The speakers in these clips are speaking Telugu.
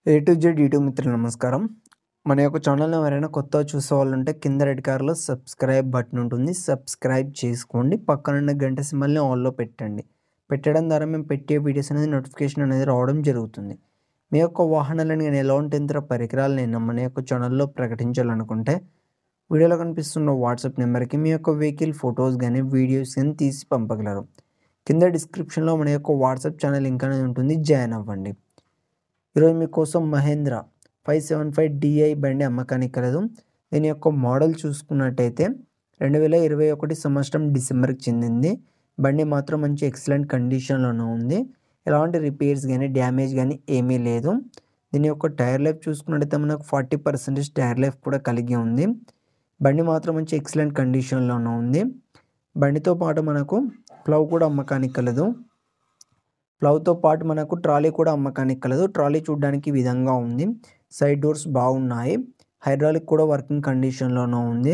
ఏ టు జెడ్ యూట్యూబ్ మిత్రులు నమస్కారం. మన యొక్క ఛానల్‌ని ఎవరైనా కొత్తగా చూసేవాళ్ళుంటే కింద రెడ్ కలర్‌లో సబ్స్క్రైబ్ బటన్ ఉంటుంది. సబ్స్క్రైబ్ చేసుకోండి. పక్కనున్న గంట సింబల్‌ని ఆల్‌లో పెట్టండి. పెట్టడం ద్వారా మేము పెట్టే వీడియోస్ అనేది నోటిఫికేషన్ అనేది రావడం జరుగుతుంది. మీ యొక్క వాహనాలను గాని ఎలాంటి యంత్ర పరికరాలనైనా మన యొక్క ఛానల్‌లో ప్రకటించాలనుకుంటే వీడియోలో కనిపిస్తున్న వాట్సాప్ నెంబర్‌కి మీ యొక్క వెహికల్ ఫోటోస్ గాని, వీడియోస్ గాని తీసి పంపగలరు. కింద డిస్క్రిప్షన్‌లో మన యొక్క వాట్సాప్ ఛానల్ లింక్ అనేది ఉంటుంది. జాయిన్ అవ్వండి. ఈరోజు మీకోసం మహేంద్ర 575 DI బండి అమ్మకానికి కలదు. దీని యొక్క మోడల్ చూసుకున్నట్టయితే 2021 సంవత్సరం డిసెంబర్కి చెందింది. బండి మాత్రం మంచి ఎక్సలెంట్ కండిషన్‌లోనే ఉంది. ఎలాంటి రిపేర్స్ గానీ, డ్యామేజ్ గానీ ఏమీ లేదు. దీని యొక్క టైర్ లైఫ్ చూసుకున్నట్టయితే మనకు 40% టైర్ లైఫ్ కూడా కలిగి ఉంది. బండి మాత్రం మంచి ఎక్సలెంట్ కండిషన్‌లోనే ఉంది. బండితో పాటు మనకు ప్లవ్ కూడా అమ్మకానికి కలదు. ప్లవ్‌తో పాటు మనకు ట్రాలీ కూడా అమ్మకానికి కలదు. ట్రాలీ చూడడానికి ఈ విధంగా ఉంది. సైడ్ డోర్స్ బాగున్నాయి. హైడ్రాలిక్ కూడా వర్కింగ్ కండిషన్‌లోనే ఉంది.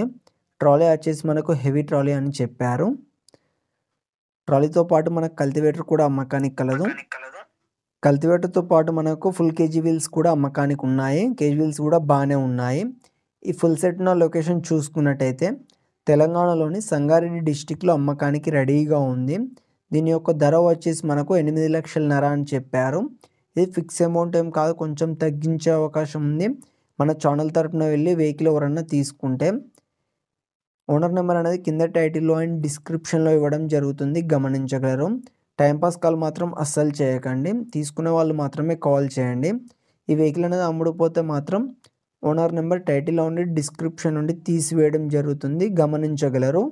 ట్రాలీ వచ్చేసి మనకు హెవీ ట్రాలీ అని చెప్పారు. ట్రాలీతో పాటు మనకు కల్టివేటర్ కూడా అమ్మకానికి కలదు. కల్టివేటర్‌తో పాటు మనకు ఫుల్ కేజీ వీల్స్ కూడా అమ్మకానికి ఉన్నాయి. కేజీ వీల్స్ కూడా బాగానే ఉన్నాయి. ఈ ఫుల్ సెట్ ఉన్న లొకేషన్ చూసుకున్నట్టయితే తెలంగాణలోని సంగారెడ్డి డిస్ట్రిక్ట్‌లో అమ్మకానికి రెడీగా ఉంది. దీని యొక్క ధర వచ్చేసి మనకు 8,00,000 అని చెప్పారు. ఇది ఫిక్స్ అమౌంట్ ఏం కాదు, కొంచెం తగ్గించే అవకాశం ఉంది. మన ఛానల్ తరపున వెళ్ళి వెహికల్ ఎవరన్నా తీసుకుంటే ఓనర్ నెంబర్ అనేది కింద టైటిల్‌లో అండ్ డిస్క్రిప్షన్‌లో ఇవ్వడం జరుగుతుంది, గమనించగలరు. టైంపాస్ కాల్ మాత్రం అస్సలు చేయకండి. తీసుకునే వాళ్ళు మాత్రమే కాల్ చేయండి. ఈ వెహికల్ అనేది అమ్ముడుపోతే మాత్రం ఓనర్ నెంబర్ టైటిల్‌లో ఉండి డిస్క్రిప్షన్ నుండి తీసివేయడం జరుగుతుంది, గమనించగలరు.